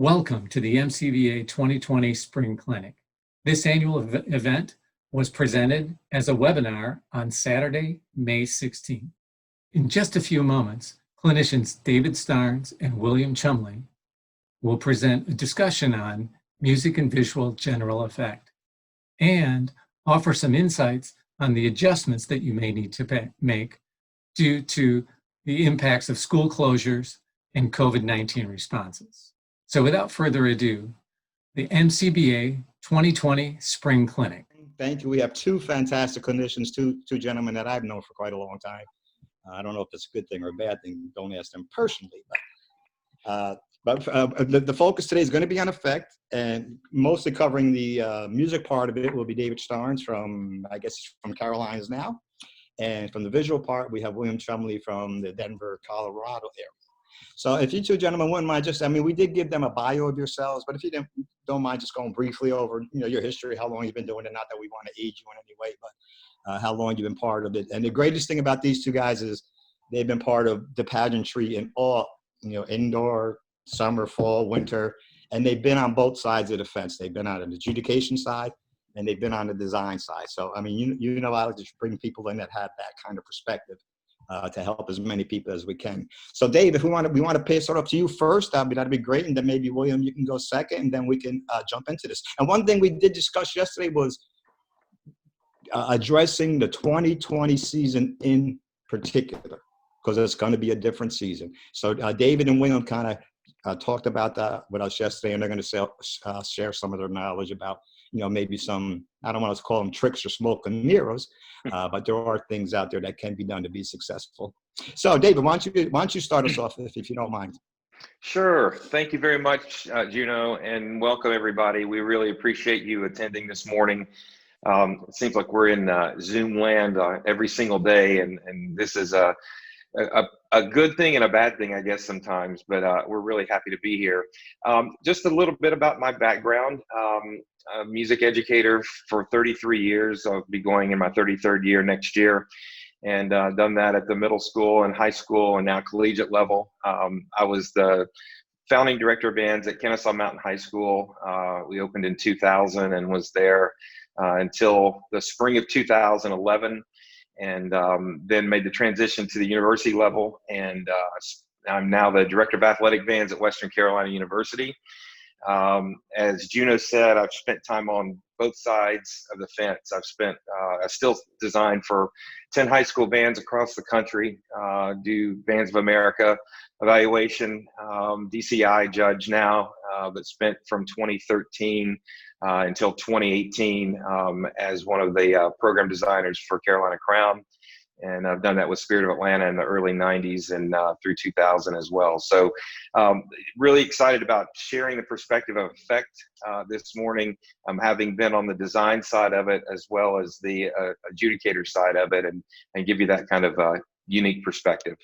Welcome to the MCBA 2020 Spring Clinic. This annual event was presented as a webinar on Saturday, May 16th. In just a few moments, clinicians David Starnes and William Chumley will present a discussion on music and visual general effect and offer some insights on the adjustments that you may need to make due to the impacts of school closures and COVID-19 responses. So without further ado, the MCBA 2020 Spring Clinic. Thank you. We have two fantastic clinicians, two gentlemen that I've known for quite a long time. I don't know if it's a good thing or a bad thing. Don't ask them personally. But the focus today is going to be on effect, and mostly covering the music part of it will be David Starnes from, I guess, from Carolinas now. And from the visual part, we have William Chumley from the Denver, Colorado area. So if you two gentlemen wouldn't mind, we did give them a bio of yourselves, but if you don't mind just going briefly over, your history, how long you've been doing it, not that we want to age you in any way, but how long you've been part of it. And the greatest thing about these two guys is they've been part of the pageantry in all, indoor, summer, fall, winter, and they've been on both sides of the fence. They've been on the adjudication side and they've been on the design side. So, I like to bring people in that have that kind of perspective to help as many people as we can. So Dave, if we want to pass it up to you first, that'd be great. And then maybe William, you can go second, and then we can jump into this. And one thing we did discuss yesterday was addressing the 2020 season in particular, because it's going to be a different season. So David and William kind of talked about that with us yesterday, and they're going to share some of their knowledge about, maybe some, I don't want to call them tricks or smoke and mirrors, but there are things out there that can be done to be successful. So David, why don't you start us off if you don't mind? Sure. Thank you very much, Juno, and welcome everybody. We really appreciate you attending this morning. It seems like we're in Zoom land every single day, and this is a good thing and a bad thing, I guess, sometimes, but we're really happy to be here. Just a little bit about my background. A music educator for 33 years. I'll be going in my 33rd year next year, and done that at the middle school and high school and now collegiate level. I was the founding director of bands at Kennesaw Mountain High School. We opened in 2000 and was there until the spring of 2011. And then made the transition to the university level, and I'm now the director of athletic bands at Western Carolina University. As Juno said, I've spent time on both sides of the fence. I still design for 10 high school bands across the country, do Bands of America evaluation, DCI judge now, but spent from 2013 until 2018 as one of the program designers for Carolina Crown. And I've done that with Spirit of Atlanta in the early 90s and through 2000 as well. So really excited about sharing the perspective of effect this morning, having been on the design side of it as well as the adjudicator side of it, and give you that kind of unique perspective.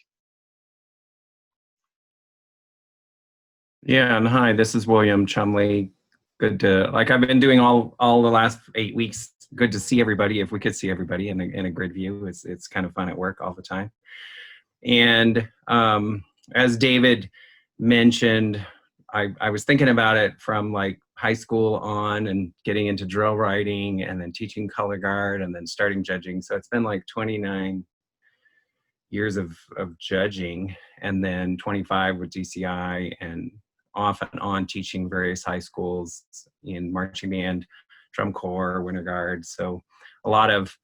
Yeah, and hi, this is William Chumley. Good to, I've been doing all the last 8 weeks. Good to see everybody. If we could see everybody in a grid view, it's kind of fun at work all the time. And as David mentioned, I was thinking about it from high school on, and getting into drill writing, and then teaching color guard, and then starting judging. So it's been 29 years of judging, and then 25 with DCI, and off and on teaching various high schools in marching band, drum corps, winter guard. So a lot of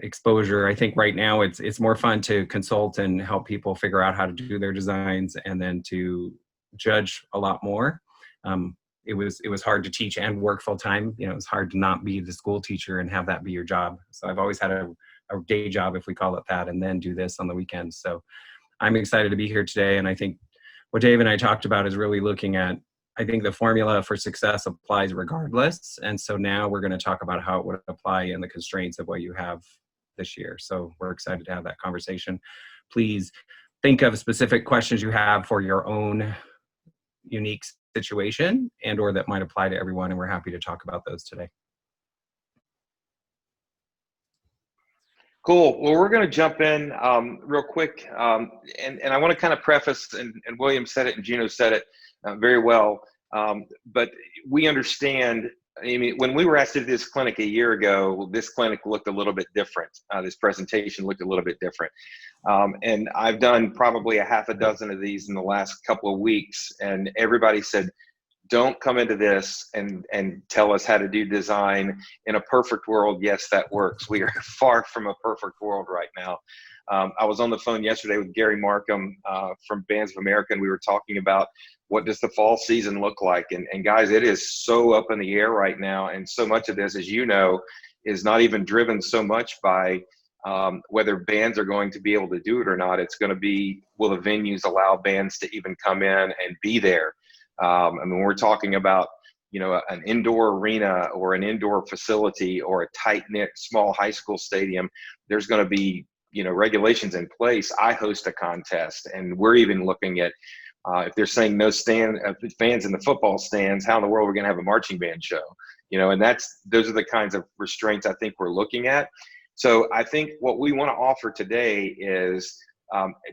exposure. I think right now it's more fun to consult and help people figure out how to do their designs, and then to judge a lot more. It was hard to teach and work full time. It's hard to not be the school teacher and have that be your job. So I've always had a day job, if we call it that, and then do this on the weekends. So I'm excited to be here today. And I think what Dave and I talked about is really looking at, I think the formula for success applies regardless. And so now we're going to talk about how it would apply in the constraints of what you have this year. So we're excited to have that conversation. Please think of specific questions you have for your own unique situation or that might apply to everyone. And we're happy to talk about those today. Cool. Well, we're going to jump in real quick. And I want to kind of preface, and William said it and Gino said it very well. But we understand, I mean, when we were asked to do this clinic a year ago, this clinic looked a little bit different. This presentation looked a little bit different. And I've done probably a half a dozen of these in the last couple of weeks, and everybody said, don't come into this and tell us how to do design. In a perfect world, yes, that works. We are far from a perfect world right now. I was on the phone yesterday with Gary Markham from Bands of America, and we were talking about what does the fall season look like. And guys, it is so up in the air right now. And so much of this, as you know, is not even driven so much by whether bands are going to be able to do it or not. It's going to be, will the venues allow bands to even come in and be there? I mean, we're talking about, you know, an indoor arena or an indoor facility or a tight-knit small high school stadium. There's going to be, you know, regulations in place. I host a contest, and we're even looking at if they're saying no fans in the football stands, how in the world are we going to have a marching band show? You know, and those are the kinds of restraints I think we're looking at. So I think what we want to offer today is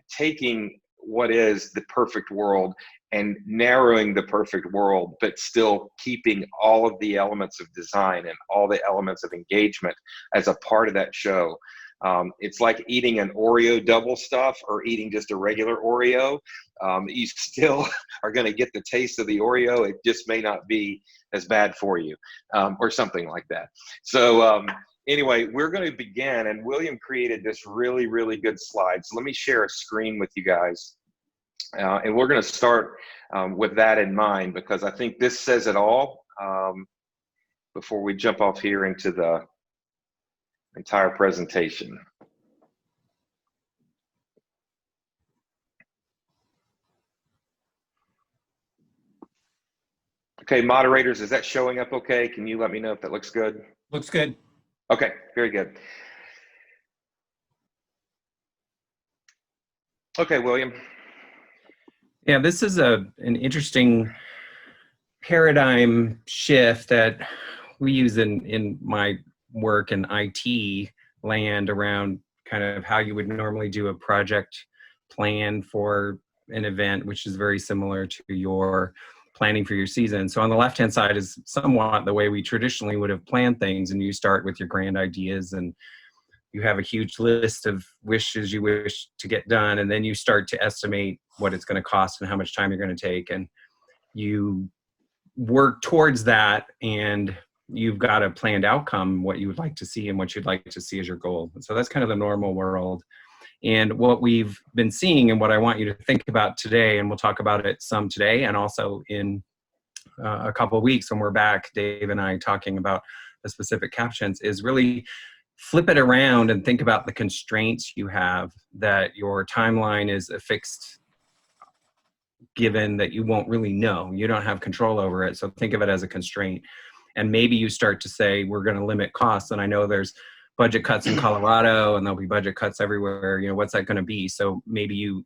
taking what is the perfect world and narrowing the perfect world, but still keeping all of the elements of design and all the elements of engagement as a part of that show. It's like eating an Oreo double stuff or eating just a regular Oreo. You still are going to get the taste of the Oreo. It just may not be as bad for you, or something like that. So anyway, we're going to begin, and William created this really, really good slide. So let me share a screen with you guys. And we're going to start with that in mind, because I think this says it all before we jump off here into the entire presentation. Okay, moderators, is that showing up okay? Can you let me know if that looks good? Looks good. Okay, very good. Okay, William. Yeah, this is an interesting paradigm shift that we use in my work in IT land around kind of how you would normally do a project plan for an event, which is very similar to your planning for your season. So on the left-hand side is somewhat the way we traditionally would have planned things, and you start with your grand ideas and you have a huge list of wishes you wish to get done, and then you start to estimate what it's going to cost and how much time you're going to take, and you work towards that, and you've got a planned outcome, what you would like to see and what you'd like to see as your goal. And so that's kind of the normal world. And what we've been seeing, and what I want you to think about today, and we'll talk about it some today and also in a couple of weeks when we're back, Dave and I talking about the specific captions, is really flip it around and think about the constraints you have, that your timeline is a fixed given that you won't really know. You don't have control over it. So think of it as a constraint. And maybe you start to say, we're going to limit costs. And I know there's budget cuts in Colorado and there'll be budget cuts everywhere. You know, what's that going to be? So maybe you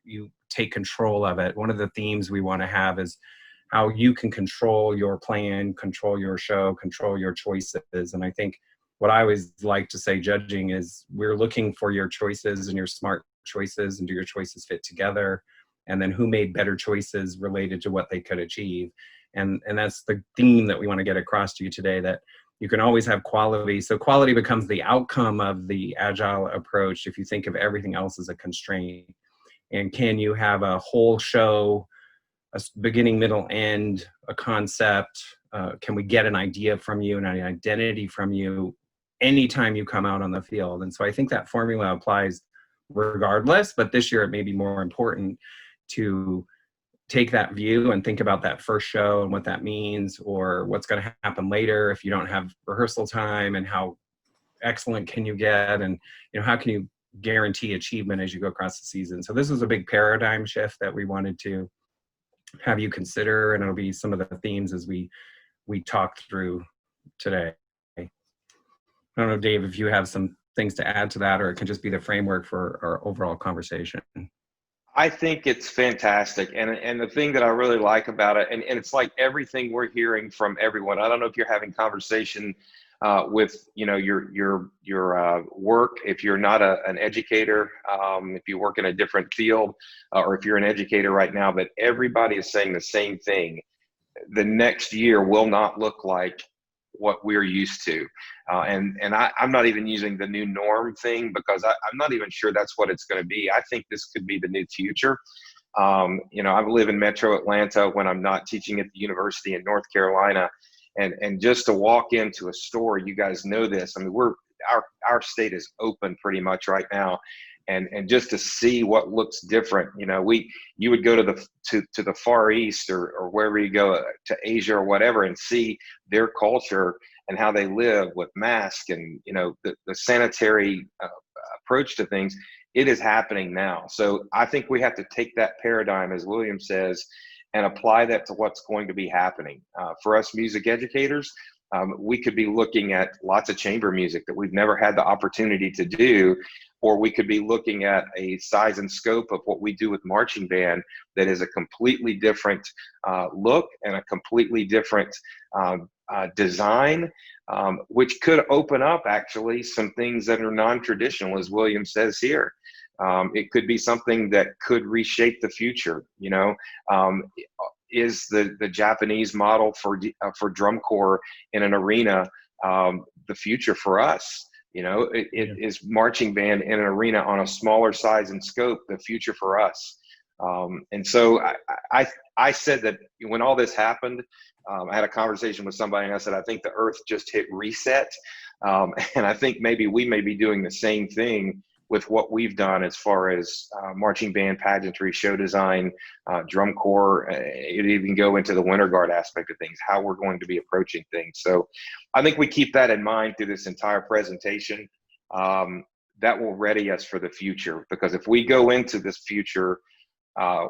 take control of it. One of the themes we want to have is how you can control your plan, control your show, control your choices. And I think what I always like to say judging is we're looking for your choices and your smart choices, and do your choices fit together? And then who made better choices related to what they could achieve? And that's the theme that we want to get across to you today, that you can always have quality. So quality becomes the outcome of the agile approach if you think of everything else as a constraint. And can you have a whole show, a beginning, middle, end, a concept? Can we get an idea from you and an identity from you anytime you come out on the field? And so I think that formula applies regardless, but this year it may be more important to take that view and think about that first show and what that means, or what's going to happen later if you don't have rehearsal time, and how excellent can you get, and you know, how can you guarantee achievement as you go across the season. So this was a big paradigm shift that we wanted to have you consider, and it'll be some of the themes as we talk through today. I don't know, Dave, if you have some things to add to that, or it can just be the framework for our overall conversation. I think it's fantastic. And the thing that I really like about it, and it's like everything we're hearing from everyone. I don't know if you're having conversation with, you know, your work, if you're not an educator, if you work in a different field, or if you're an educator right now, but everybody is saying the same thing. the next year will not look like what we're used to. I'm not even using the new norm thing, because I'm not even sure that's what it's going to be. I think this could be the new future. I live in Metro Atlanta when I'm not teaching at the university in North Carolina. And just to walk into a store, you guys know this. I mean, our state is open pretty much right now. And just to see what looks different, you would go to the Far East or wherever you go, to Asia or whatever, and see their culture and how they live with masks and, the sanitary approach to things. It is happening now. So I think we have to take that paradigm, as William says, and apply that to what's going to be happening. For us music educators, we could be looking at lots of chamber music that we've never had the opportunity to do, or we could be looking at a size and scope of what we do with marching band that is a completely different look and a completely different design, which could open up actually some things that are non-traditional, as William says here. It could be something that could reshape the future. Is the Japanese model for drum corps in an arena the future for us? Is marching band in an arena on a smaller size and scope the future for us? And so I said that when all this happened, I had a conversation with somebody and I said, I think the earth just hit reset. And I think maybe we may be doing the same thing with what we've done as far as marching band, pageantry, show design, drum corps. It even go into the winter guard aspect of things, how we're going to be approaching things. So I think we keep that in mind through this entire presentation. That will ready us for the future, because if we go into this future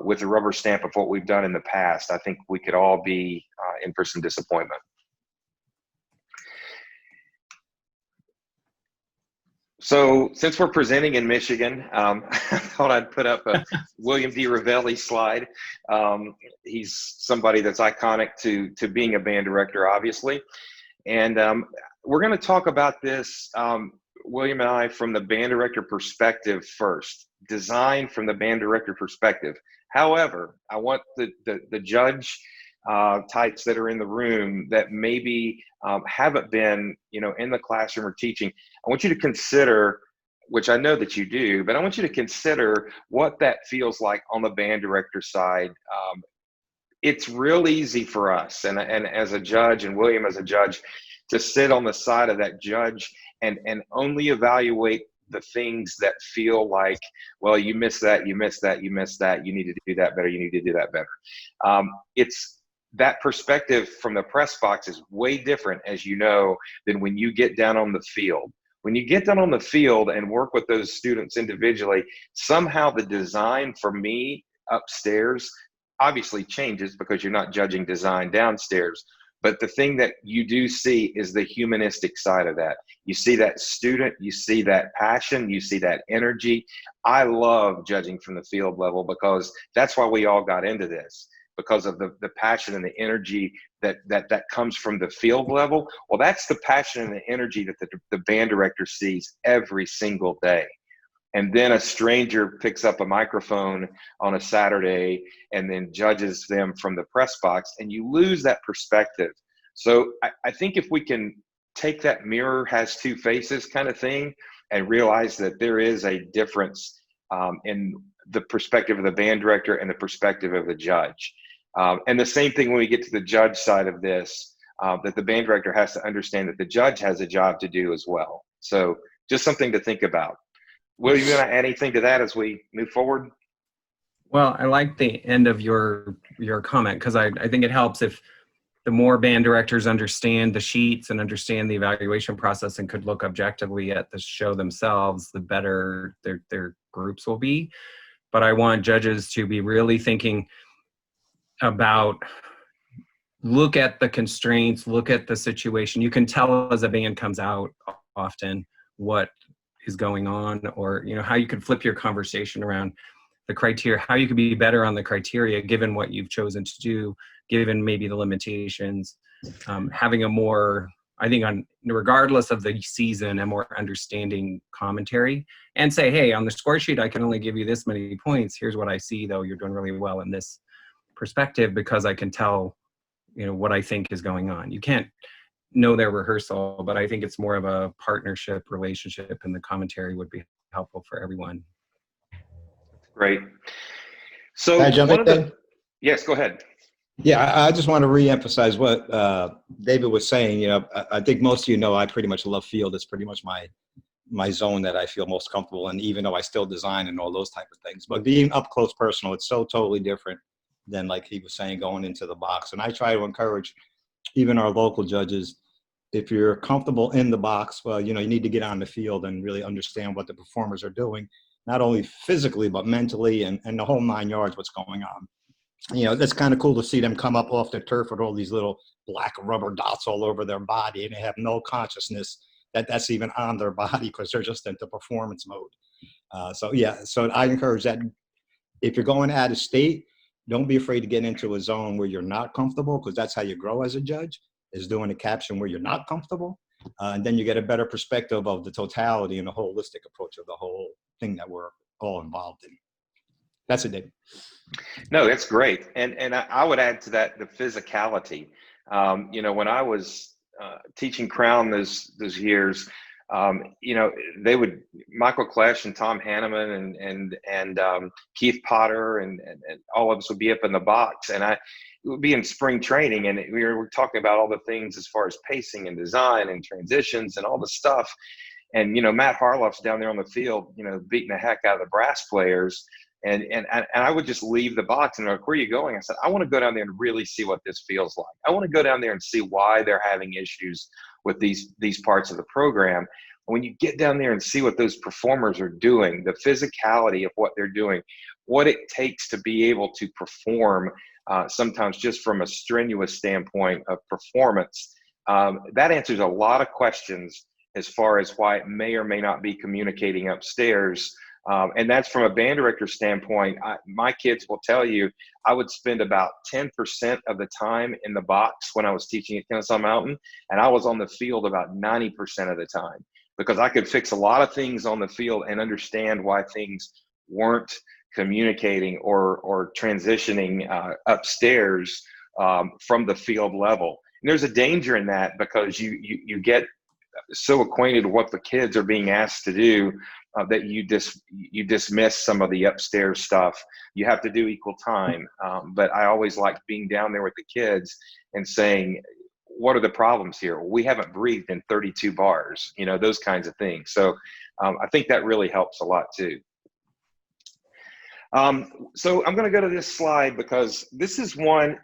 with a rubber stamp of what we've done in the past, I think we could all be in for some disappointment. So since we're presenting in Michigan, I thought I'd put up a William D. Ravelli slide. He's somebody that's iconic to being a band director, obviously. And we're going to talk about this, William and I, from the band director perspective first, design from the band director perspective. However, I want the judge types that are in the room that maybe haven't been, in the classroom or teaching. I want you to consider, which I know that you do, but I want you to consider what that feels like on the band director side. It's real easy for us, and as a judge, and William as a judge, to sit on the side of that judge and only evaluate the things that feel like, well, you missed that, you missed that, you missed that, you need to do that better, you need to do that better. It's that perspective from the press box is way different, as you know, than when you get down on the field. When you get down on the field and work with those students individually, somehow the design for me upstairs obviously changes, because you're not judging design downstairs. But the thing that you do see is the humanistic side of that. You see that student, you see that passion, you see that energy. I love judging from the field level, because that's why we all got into this, because of the passion and the energy that comes from the field level. Well, that's the passion and the energy that the band director sees every single day. And then a stranger picks up a microphone on a Saturday and then judges them from the press box, and you lose that perspective. So I think if we can take that mirror has two faces kind of thing and realize that there is a difference in the perspective of the band director and the perspective of the judge. And the same thing when we get to the judge side of this, that the band director has to understand that the judge has a job to do as well. So just something to think about. Will, you going to add anything to that as we move forward? Well, I like the end of your comment, because I think it helps if the more band directors understand the sheets and understand the evaluation process and could look objectively at the show themselves, the better their groups will be. But I want judges to be really thinking about, look at the constraints, look at the situation. You can tell as a band comes out often what is going on, or how you could flip your conversation around the criteria, how you could be better on the criteria given what you've chosen to do, given maybe the limitations. Having a more, I think, regardless of the season, a more understanding commentary, and say, hey, on the score sheet I can only give you this many points. Here's what I see, though. You're doing really well in this perspective, because I can tell what I think is going on. You can't know their rehearsal, but I think it's more of a partnership relationship, and the commentary would be helpful for everyone. Great. So Can I jump in, Dave? yes, go ahead. Yeah, I just want to reemphasize what David was saying. I think most of you know I pretty much love field. It's pretty much my zone that I feel most comfortable in, even though I still design and all those type of things. But being up close personal, it's so totally different than, like he was saying, going into the box. And I try to encourage even our local judges, if you're comfortable in the box, well, you need to get on the field and really understand what the performers are doing, not only physically, but mentally and the whole 9 yards, what's going on. That's kind of cool to see them come up off the turf with all these little black rubber dots all over their body, and they have no consciousness that that's even on their body because they're just into performance mode. So I encourage that if you're going out of state, don't be afraid to get into a zone where you're not comfortable, because that's how you grow as a judge, is doing a caption where you're not comfortable. And then you get a better perspective of the totality and the holistic approach of the whole thing that we're all involved in. That's it, David. No, that's great. And I would add to that the physicality. When I was teaching Crown those years, they would, Michael Klesch and Tom Hanneman and Keith Potter and all of us would be up in the box, and it would be in spring training, and we were talking about all the things as far as pacing and design and transitions and all the stuff. And, Matt Harloff's down there on the field, beating the heck out of the brass players. And I would just leave the box and like, where are you going? I said, I want to go down there and really see what this feels like. I want to go down there and see why they're having issues with these parts of the program. When you get down there and see what those performers are doing, the physicality of what they're doing, what it takes to be able to perform, sometimes just from a strenuous standpoint of performance, that answers a lot of questions as far as why it may or may not be communicating upstairs. And that's from a band director standpoint. My kids will tell you, I would spend about 10% of the time in the box when I was teaching at Kennesaw Mountain, and I was on the field about 90% of the time, because I could fix a lot of things on the field and understand why things weren't communicating or transitioning upstairs from the field level. And there's a danger in that, because you get so acquainted with what the kids are being asked to do that you dismiss some of the upstairs stuff. You have to do equal time. But I always liked being down there with the kids and saying, what are the problems here? We haven't breathed in 32 bars, those kinds of things. So I think that really helps a lot too. So I'm going to go to this slide, because this is one,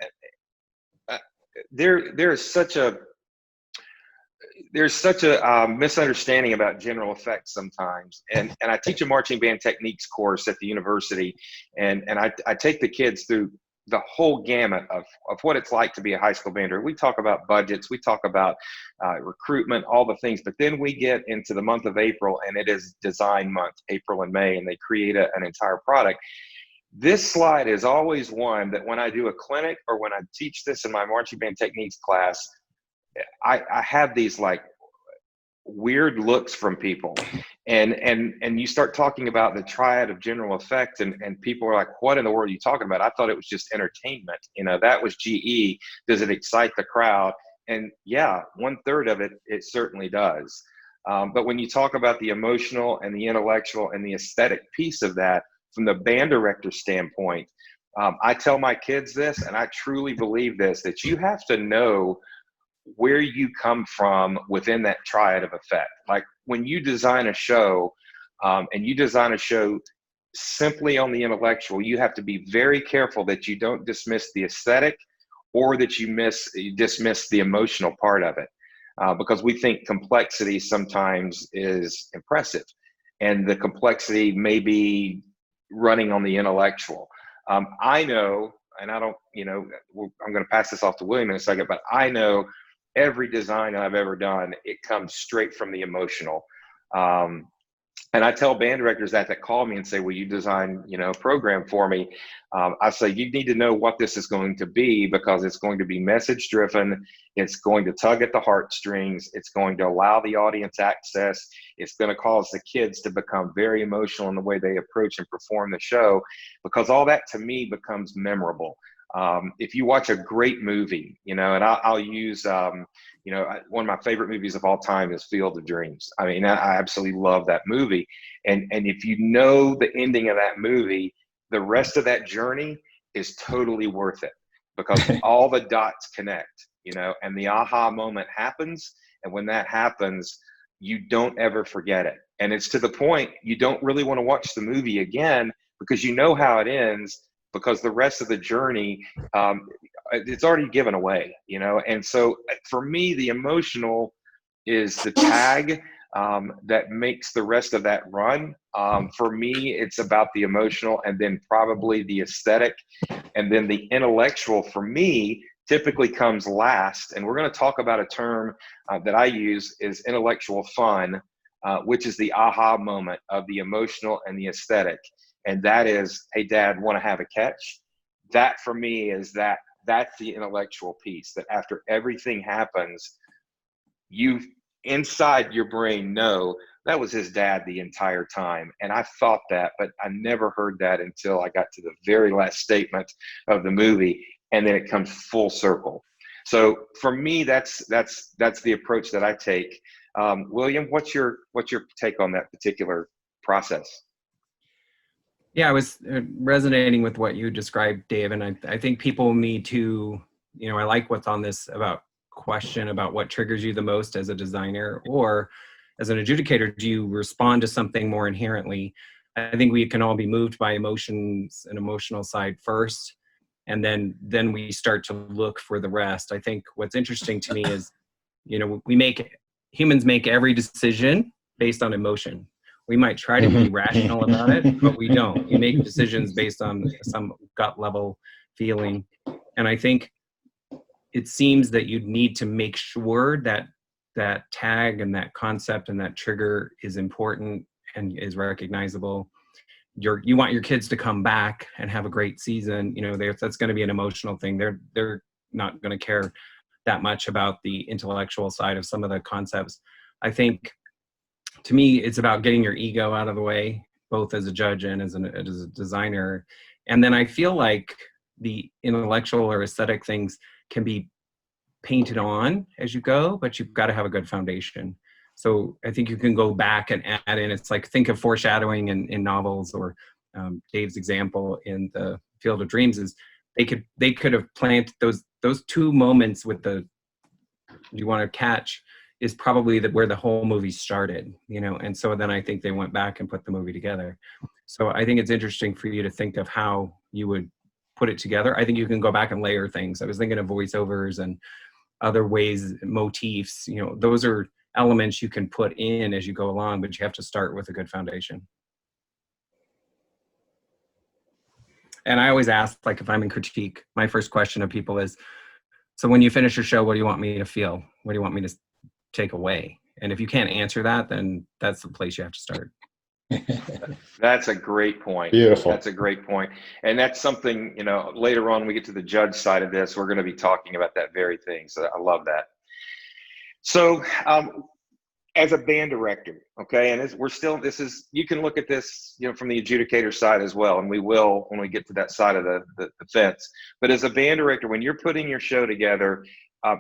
there's such a misunderstanding about general effects sometimes. And I teach a marching band techniques course at the university, and I take the kids through the whole gamut of what it's like to be a high school band director. We talk about budgets, we talk about recruitment, all the things, but then we get into the month of April, and it is design month, April and May, and they create an entire product. This slide is always one that when I do a clinic or when I teach this in my marching band techniques class, I have these like weird looks from people, and you start talking about the triad of general effect, and people are like, what in the world are you talking about? I thought it was just entertainment. That was GE. Does it excite the crowd? And yeah, 1/3 of it certainly does. But when you talk about the emotional and the intellectual and the aesthetic piece of that from the band director standpoint, I tell my kids this, and I truly believe this, that you have to know where you come from within that triad of effect. Like when you design a show, and you design a show simply on the intellectual, you have to be very careful that you don't dismiss the aesthetic, or that you dismiss the emotional part of it, because we think complexity sometimes is impressive, and the complexity may be running on the intellectual. I know, and I don't, I'm going to pass this off to William in a second, but I know every design I've ever done, it comes straight from the emotional. And I tell band directors that call me and say, will you design, a program for me? I say, you need to know what this is going to be, because it's going to be message driven. It's going to tug at the heartstrings. It's going to allow the audience access. It's going to cause the kids to become very emotional in the way they approach and perform the show, because all that to me becomes memorable. If you watch a great movie, and I'll use, one of my favorite movies of all time is Field of Dreams. I mean, I absolutely love that movie. And if you know the ending of that movie, the rest of that journey is totally worth it, because all the dots connect, and the aha moment happens. And when that happens, you don't ever forget it. And it's to the point you don't really want to watch the movie again, because you know how it ends, because the rest of the journey, it's already given away, And so for me, the emotional is the tag that makes the rest of that run. For me, it's about the emotional, and then probably the aesthetic, and then the intellectual for me typically comes last. And we're going to talk about a term that I use is intellectual fun, which is the aha moment of the emotional and the aesthetic. And that is, hey, Dad, want to have a catch? That for me is that's the intellectual piece, that after everything happens, you inside your brain know that was his dad the entire time. And I thought that, but I never heard that until I got to the very last statement of the movie. And then it comes full circle. So for me, that's the approach that I take. William, what's your take on that particular process? Yeah, I was resonating with what you described, Dave, and I think people need to, I like what's on this about question about what triggers you the most as a designer, or as an adjudicator, do you respond to something more inherently? I think we can all be moved by emotions and emotional side first, and then we start to look for the rest. I think what's interesting to me is, humans make every decision based on emotion. We might try to be rational about it, but we don't. You make decisions based on some gut level feeling. And I think it seems that you need to make sure that that tag and that concept and that trigger is important and is recognizable. You want your kids to come back and have a great season. That's going to be an emotional thing. They're not going to care that much about the intellectual side of some of the concepts. I think, to me, it's about getting your ego out of the way, both as a judge and as a designer. And then I feel like the intellectual or aesthetic things can be painted on as you go, but you've got to have a good foundation. So I think you can go back and add in, it's like, think of foreshadowing in novels, or Dave's example in the Field of Dreams is they could have planted those two moments with the you want to catch is probably where the whole movie started, and so then I think they went back and put the movie together. So I think it's interesting for you to think of how you would put it together. I think you can go back and layer things. I was thinking of voiceovers and other ways, motifs, those are elements you can put in as you go along, but you have to start with a good foundation. And I always ask, like, if I'm in critique, my first question of people is, so when you finish your show, what do you want me to feel? What do you want me to take away? And if you can't answer that, then that's the place you have to start. That's a great point. Beautiful. That's a great point. And that's something, later on when we get to the judge side of this, we're going to be talking about that very thing. So I love that. So as a band director, okay, and you can look at this, from the adjudicator side as well, and we will when we get to that side of the fence. But as a band director, when you're putting your show together,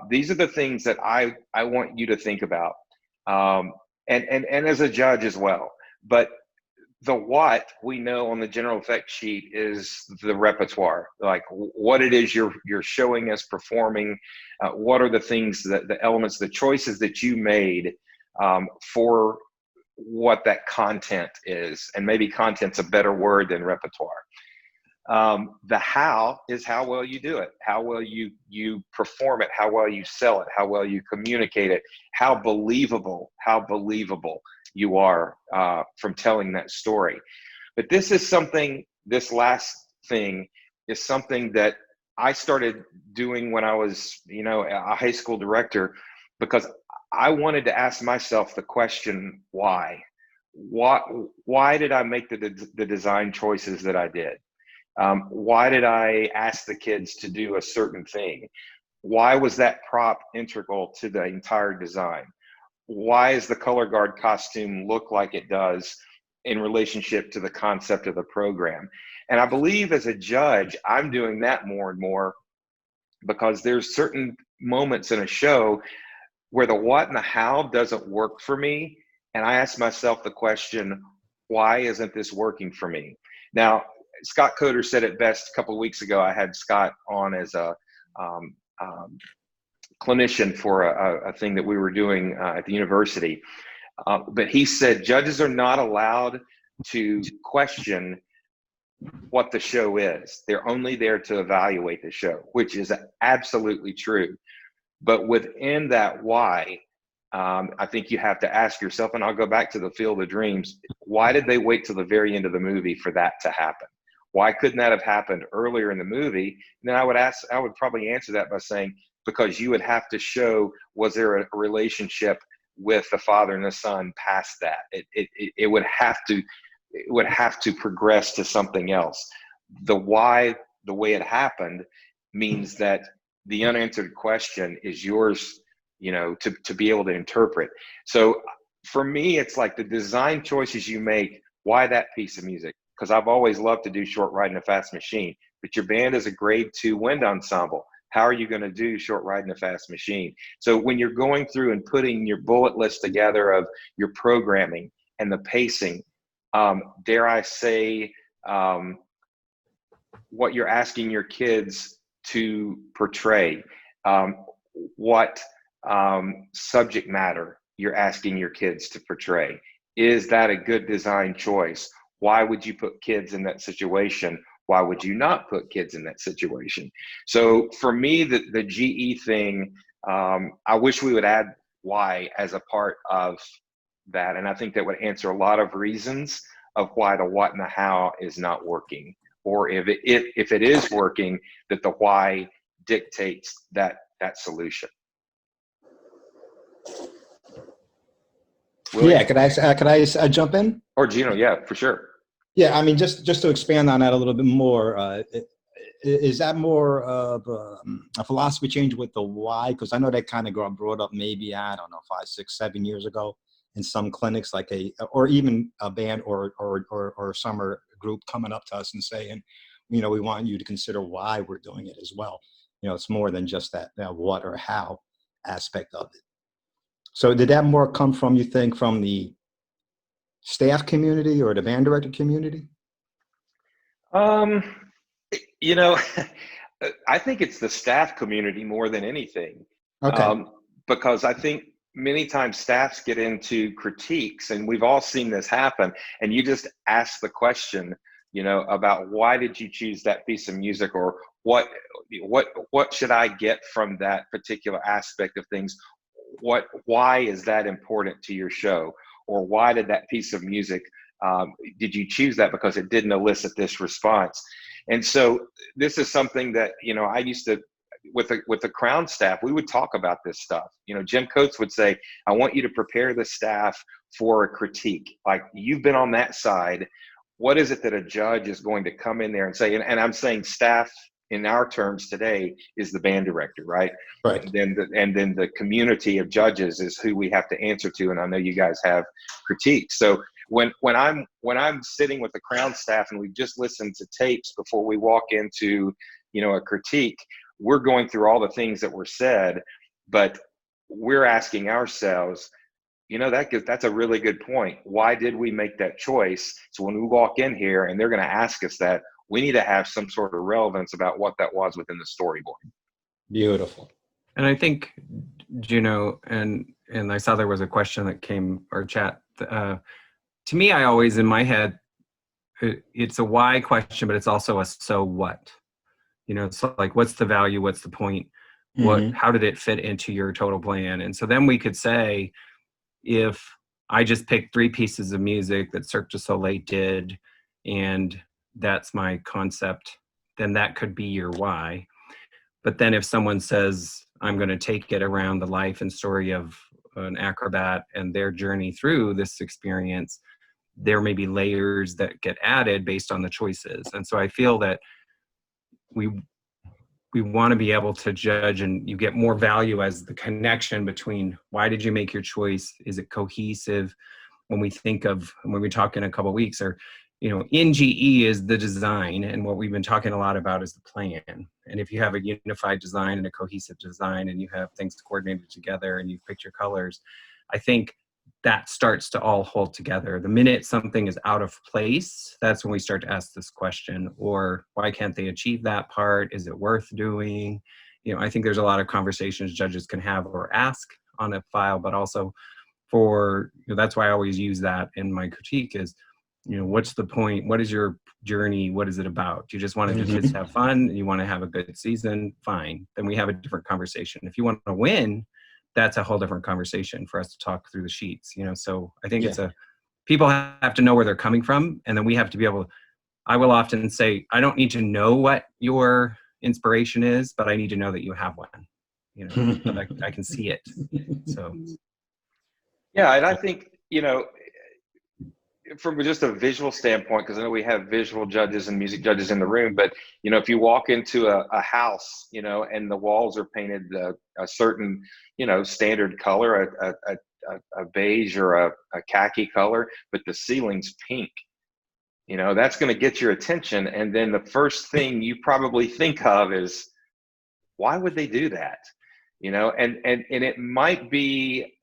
these are the things that I want you to think about, and as a judge as well. But the what we know on the general effect sheet is the repertoire, like what it is you're showing us performing, what are the things, the elements, the choices that you made for what that content is. And maybe content's a better word than repertoire. The how is how well you do it, how well you perform it, how well you sell it, how well you communicate it, how believable you are from telling that story. But this last thing is something that I started doing when I was, a high school director, because I wanted to ask myself the question, why? Why did I make the design choices that I did? Why did I ask the kids to do a certain thing? Why was that prop integral to the entire design? Why does the color guard costume look like it does in relationship to the concept of the program? And I believe as a judge, I'm doing that more and more, because there's certain moments in a show where the what and the how doesn't work for me. And I ask myself the question, why isn't this working for me? Now, Scott Coder said it best a couple of weeks ago. I had Scott on as a clinician for a thing that we were doing at the university. But he said judges are not allowed to question what the show is. They're only there to evaluate the show, which is absolutely true. But within that why, I think you have to ask yourself, and I'll go back to the Field of Dreams, why did they wait till the very end of the movie for that to happen? Why couldn't that have happened earlier in the movie? And then I would probably answer that by saying, because you would have to show, was there a relationship with the father and the son past that? It would have to progress to something else. The why, the way it happened, means that the unanswered question is yours, to be able to interpret. So for me, it's like the design choices you make. Why that piece of music? Because I've always loved to do Short Ride in a Fast Machine, but your band is a grade 2 wind ensemble. How are you going to do Short Ride in a Fast Machine? So when you're going through and putting your bullet list together of your programming and the pacing, dare I say, what you're asking your kids to portray, what subject matter you're asking your kids to portray. Is that a good design choice? Why would you put kids in that situation? Why would you not put kids in that situation? So for me, the GE thing, I wish we would add why as a part of that. And I think that would answer a lot of reasons of why the what and the how is not working. Or if it is working, that the why dictates that solution. Yeah, could I jump in? Or Gino, yeah, for sure. Yeah, I mean, just to expand on that a little bit more, is that more of a philosophy change with the why? Because I know that kind of got brought up maybe, I don't know, 5, 6, 7 years ago in some clinics, like or even a band or a summer group coming up to us and saying, we want you to consider why we're doing it as well. It's more than just that what or how aspect of it. So did that more come from, you think, from the staff community or the band director community? I think it's the staff community more than anything. Okay. Because I think many times staffs get into critiques, and we've all seen this happen, and you just ask the question, about why did you choose that piece of music, or what should I get from that particular aspect of things? Why is that important to your show? Or why did that piece of music, did you choose that because it didn't elicit this response? And so this is something that, I used to, with the Crown staff, we would talk about this stuff. Jim Coates would say, I want you to prepare the staff for a critique. Like, you've been on that side. What is it that a judge is going to come in there and say? And I'm saying staff in our terms today is the band director, right? Right. And then the community of judges is who we have to answer to. And I know you guys have critiques. So when I'm sitting with the Crown staff and we've just listened to tapes before we walk into, a critique, we're going through all the things that were said, but we're asking ourselves, that's a really good point. Why did we make that choice? So when we walk in here and they're going to ask us that, we need to have some sort of relevance about what that was within the storyboard. Beautiful. And I think, Juno, and I saw there was a question that came, or chat. To me, I always, in my head, it's a why question, but it's also a so what. It's like, what's the value? What's the point? How did it fit into your total plan? And so then we could say, if I just picked 3 pieces of music that Cirque du Soleil did, and that's my concept, then that could be your why. But then if someone says, I'm going to take it around the life and story of an acrobat and their journey through this experience, there may be layers that get added based on the choices. And so I feel that we want to be able to judge, and you get more value as the connection between why did you make your choice? Is it cohesive? When we talk in a couple of weeks, or in GE is the design, and what we've been talking a lot about is the plan. And if you have a unified design and a cohesive design, and you have things coordinated together, and you've picked your colors, I think that starts to all hold together. The minute something is out of place, that's when we start to ask this question, or why can't they achieve that part? Is it worth doing? I think there's a lot of conversations judges can have or ask on a file, but also that's why I always use that in my critique is, what's the point? What is your journey? What is it about? Do you just want the kids to have fun and you want to have a good season? Fine. Then we have a different conversation. If you want to win, that's a whole different conversation for us to talk through the sheets, so I think people have to know where they're coming from. And then we have to be I will often say, I don't need to know what your inspiration is, but I need to know that you have one, that I can see it. So. Yeah. And I think, from just a visual standpoint, because I know we have visual judges and music judges in the room, but if you walk into a house, and the walls are painted a certain, standard color, a beige or a khaki color, but the ceiling's pink, that's going to get your attention. And then the first thing you probably think of is, why would they do that? And it might be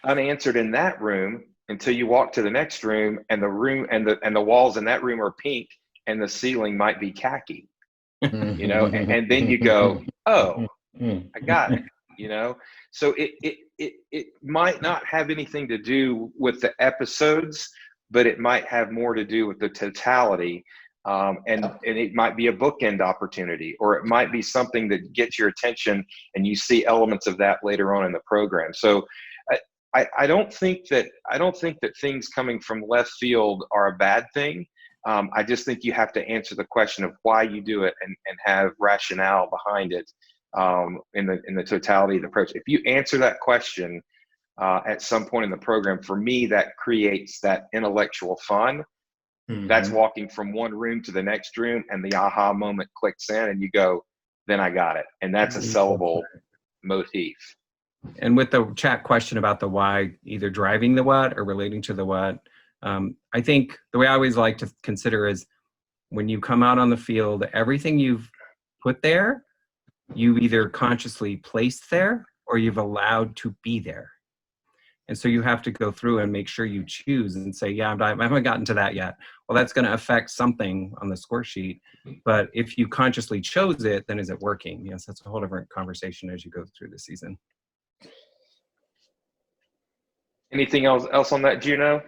unanswered in that room until you walk to the next room, and the walls in that room are pink and the ceiling might be khaki, and then you go, oh, I got it, so it might not have anything to do with the episodes, but it might have more to do with the totality. And it might be a bookend opportunity, or it might be something that gets your attention and you see elements of that later on in the program. So I don't think that things coming from left field are a bad thing. I just think you have to answer the question of why you do it and have rationale behind it in the totality of the approach. If you answer that question at some point in the program, for me, that creates that intellectual fun. That's walking from one room to the next room, and the aha moment clicks in, and you go, then I got it. And that's a sellable motif. And with the chat question about the why, either driving the what or relating to the what, I think the way I always like to consider is, when you come out on the field, everything you've put there, you either consciously placed there or you've allowed to be there. And so you have to go through and make sure you choose and say, I haven't gotten to that yet. Well, that's going to affect something on the score sheet. But if you consciously chose it, then is it working? Yes, that's a whole different conversation as you go through the season. Anything else on that, Juno?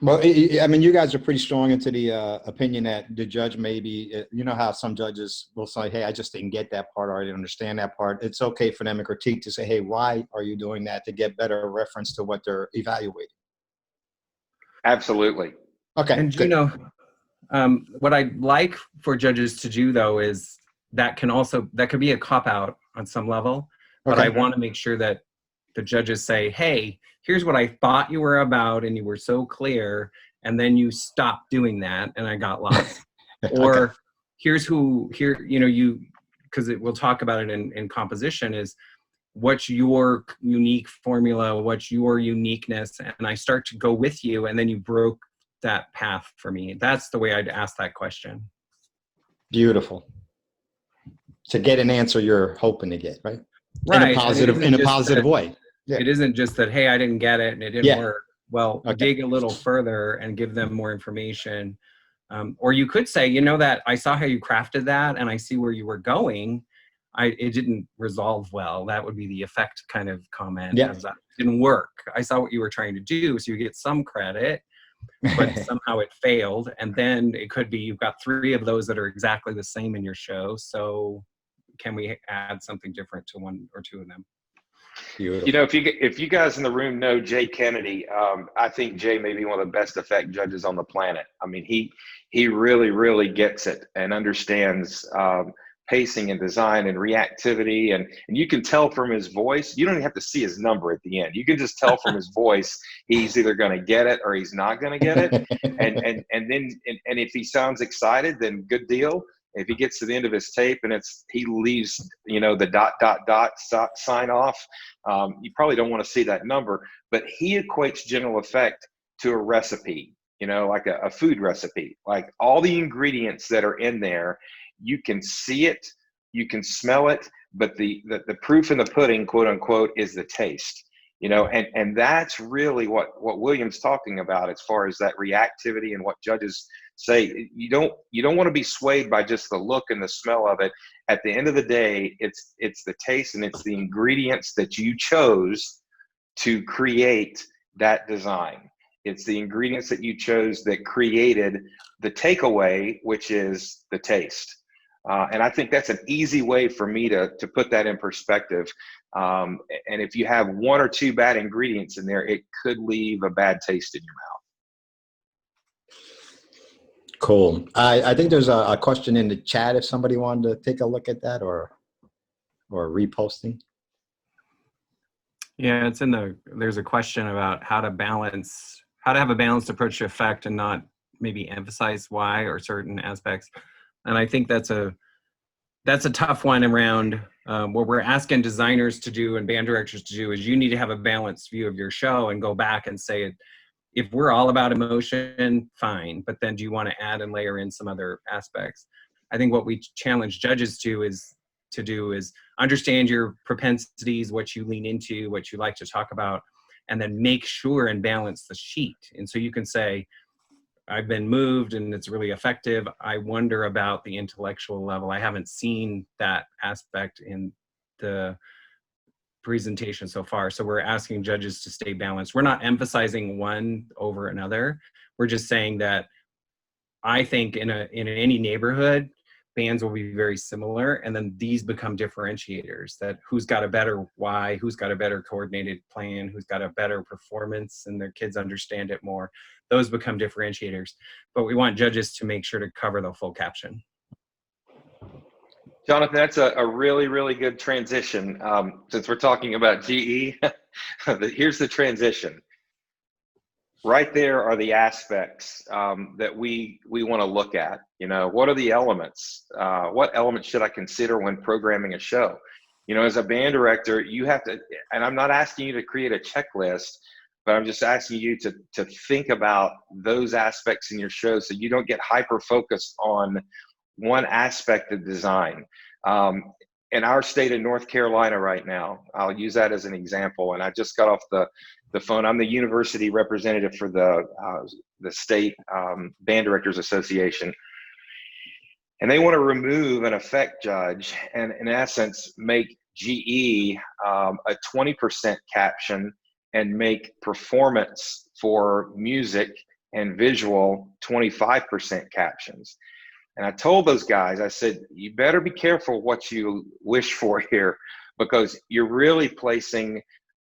Well, I mean, you guys are pretty strong into the opinion that the judge maybe, how some judges will say, hey, I just didn't get that part, or I didn't understand that part. It's okay for them to critique, to say, hey, why are you doing that, to get better reference to what they're evaluating. Absolutely. Okay. And what I'd like for judges to do, though, is that could be a cop-out on some level, but I want to make sure that the judges say, hey, here's what I thought you were about, and you were so clear, and then you stopped doing that, and I got lost. Or because we'll talk about it in composition, is what's your unique formula, what's your uniqueness, and I start to go with you, and then you broke that path for me. That's the way I'd ask that question. Beautiful. To get an answer you're hoping to get, right? Right. In a positive way. Yeah. It isn't just that, hey, I didn't get it and it didn't work. Well, Okay. dig a little further and give them more information. Or you could say, that I saw how you crafted that and I see where you were going. It didn't resolve well. That would be the effect kind of comment. Yeah. That didn't work. I saw what you were trying to do. So you get some credit, but somehow it failed. And then it could be you've got 3 of those that are exactly the same in your show. So can we add something different to 1 or 2 of them? Beautiful. If you guys in the room know Jay Kennedy, I think Jay may be one of the best effect judges on the planet. I mean, he really, really gets it and understands pacing and design and reactivity. And you can tell from his voice, you don't even have to see his number at the end. You can just tell from his voice, he's either going to get it or he's not going to get it. And then if he sounds excited, then good deal. If he gets to the end of his tape and he leaves, the ... sign off, you probably don't want to see that number. But he equates general effect to a recipe, like a food recipe. Like all the ingredients that are in there, you can see it, you can smell it, but the proof in the pudding, quote unquote, is the taste. And that's really what William's talking about as far as that reactivity and what judges say. You don't want to be swayed by just the look and the smell of it. At the end of the day, it's the taste and it's the ingredients that you chose to create that design. It's the ingredients that you chose that created the takeaway, which is the taste. And I think that's an easy way for me to put that in perspective. And if you have one or two bad ingredients in there, it could leave a bad taste in your mouth. Cool. I think there's a question in the chat if somebody wanted to take a look at that or reposting. Yeah, there's a question about how to have a balanced approach to effect and not maybe emphasize why or certain aspects. And I think that's a tough one around what we're asking designers to do and band directors to do is you need to have a balanced view of your show and go back and say, if we're all about emotion, fine, but then do you want to add and layer in some other aspects? I think what we challenge judges to do is understand your propensities, what you lean into, what you like to talk about, and then make sure and balance the sheet. And so you can say, I've been moved and it's really effective. I wonder about the intellectual level. I haven't seen that aspect in the presentation so far. So we're asking judges to stay balanced. We're not emphasizing one over another. We're just saying that I think in any neighborhood, bands will be very similar, and then these become differentiators, that who's got a better why, who's got a better coordinated plan, who's got a better performance, and their kids understand it more. Those become differentiators, but we want judges to make sure to cover the full caption. Jonathan, that's a really, really good transition. Since we're talking about GE, here's the transition. Right there are the aspects that we want to look at. What are the elements? What elements should I consider when programming a show? As a band director, you have to, and I'm not asking you to create a checklist, but I'm just asking you to think about those aspects in your show so you don't get hyper-focused on one aspect of design. In our state of North Carolina right now, I'll use that as an example, and I just got off the phone. I'm the university representative for the state Band Directors Association, and they want to remove an effect judge and in essence make GE a 20% caption and make performance for music and visual 25% captions. And I told those guys, I said, you better be careful what you wish for here, because you're really placing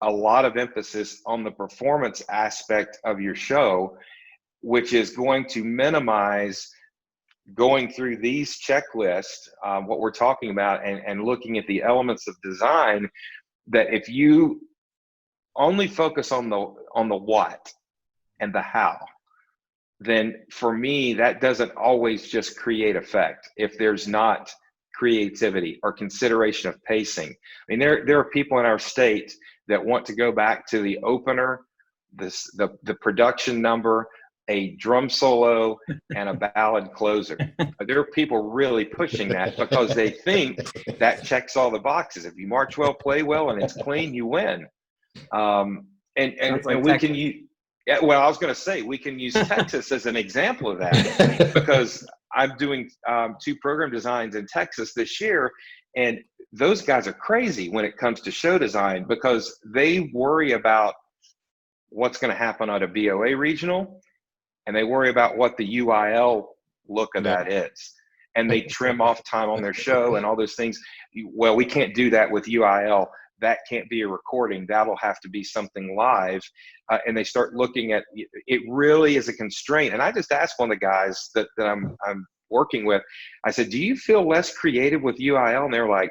a lot of emphasis on the performance aspect of your show, which is going to minimize going through these checklists, what we're talking about, and looking at the elements of design, that if you only focus on the what and the how, then for me, that doesn't always just create effect if there's not creativity or consideration of pacing. I mean, there are people in our state that want to go back to the opener, the production number, a drum solo, and a ballad closer. There are people really pushing that because they think that checks all the boxes. If you march well, play well, and it's clean, you win. And we can use. Yeah, well, I was going to say we can use Texas as an example of that, because I'm doing 2 program designs in Texas this year, and those guys are crazy when it comes to show design, because they worry about what's going to happen at a BOA regional, and they worry about what the UIL look of that is, and they trim off time on their show and all those things. Well, we can't do that with UIL. That can't be a recording. That'll have to be something live. And they start looking at it. Really is a constraint. And I just asked one of the guys that I'm working with, I said, do you feel less creative with UIL? And they're like,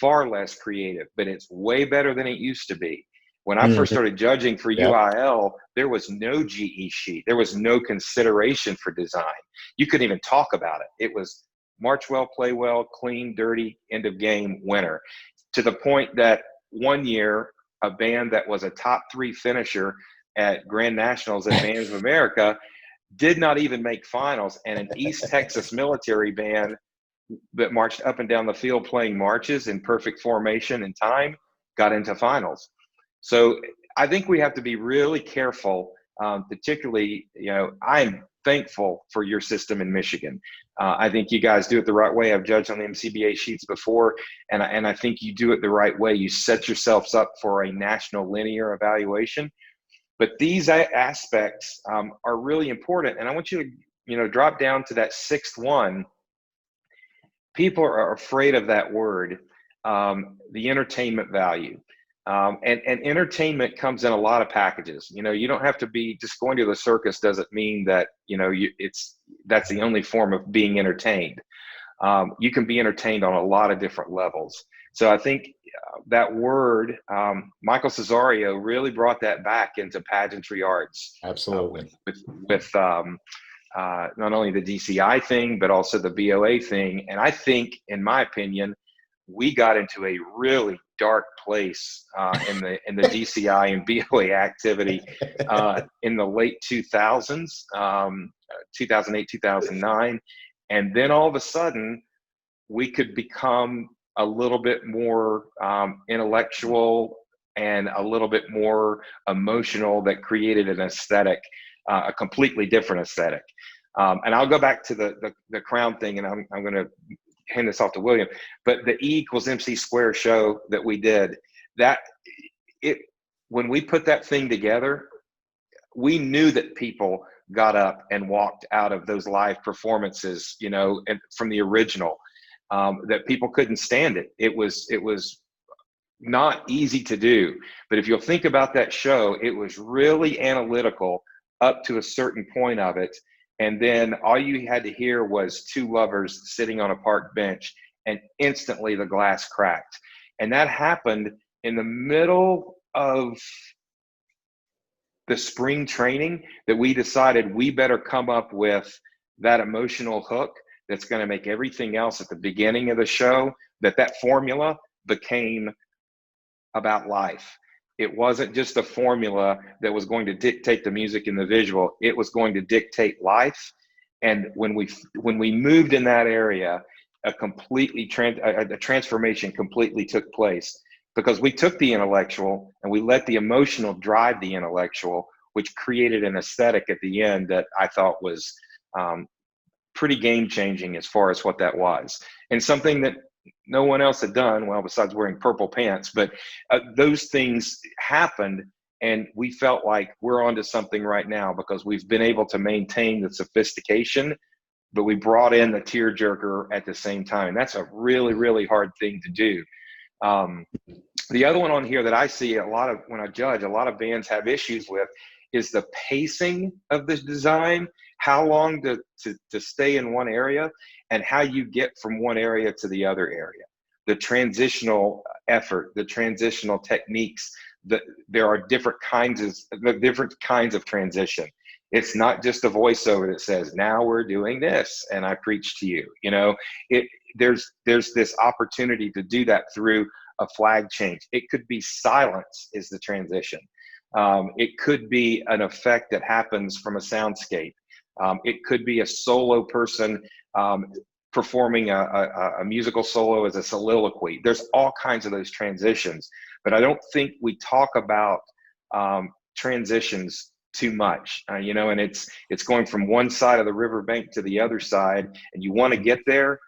far less creative, but it's way better than it used to be. When I first started judging for UIL, there was no GE sheet. There was no consideration for design. You couldn't even talk about it. It was march well, play well, clean, dirty, end of game, winner. To the point that one year, a band that was a top 3 finisher at Grand Nationals at Bands of America did not even make finals, and an East Texas military band that marched up and down the field playing marches in perfect formation and time got into finals. So I think we have to be really careful, particularly, I'm thankful for your system in Michigan. I think you guys do it the right way. I've judged on the MCBA sheets before, and I think you do it the right way. You set yourselves up for a national linear evaluation. But these aspects are really important. And I want you to, drop down to that sixth one. People are afraid of that word, the entertainment value. And entertainment comes in a lot of packages. You don't have to be just going to the circus doesn't mean that, that's the only form of being entertained. You can be entertained on a lot of different levels. So I think that word, Michael Cesario really brought that back into pageantry arts. Absolutely. With not only the DCI thing, but also the BOA thing. And I think, in my opinion, we got into a really dark place in the DCI and BOA activity in the late 2000s, 2008, 2009. And then all of a sudden, we could become a little bit more intellectual and a little bit more emotional that created an aesthetic, a completely different aesthetic. And I'll go back to the crown thing, and I'm going to hand this off to William, but the E = MC square show that we did, when we put that thing together, we knew that people got up and walked out of those live performances, and from the original, that people couldn't stand it. It was not easy to do, but if you'll think about that show, it was really analytical up to a certain point of it. And then all you had to hear was two lovers sitting on a park bench, and instantly the glass cracked. And that happened in the middle of the spring training, that we decided we better come up with that emotional hook that's going to make everything else at the beginning of the show, that formula became about life. It wasn't just a formula that was going to dictate the music and the visual. It was going to dictate life. And when we moved in that area, a transformation completely took place, because we took the intellectual and we let the emotional drive the intellectual, which created an aesthetic at the end that I thought was pretty game changing as far as what that was, and something that no one else had done, well, besides wearing purple pants. But those things happened, and we felt like we're onto something right now, because we've been able to maintain the sophistication, but we brought in the tearjerker at the same time. That's a really, really hard thing to do. The other one on here that I see when I judge, a lot of bands have issues with is the pacing of the design, how long to stay in one area, and how you get from one area to the other area. The transitional effort, the transitional techniques, there are different kinds of transition. It's not just a voiceover that says, now we're doing this and I preach to you. There's this opportunity to do that through a flag change. It could be silence is the transition. It could be an effect that happens from a soundscape. It could be a solo person performing a musical solo as a soliloquy. There's all kinds of those transitions, but I don't think we talk about transitions too much, and it's going from one side of the riverbank to the other side, and you want to get there,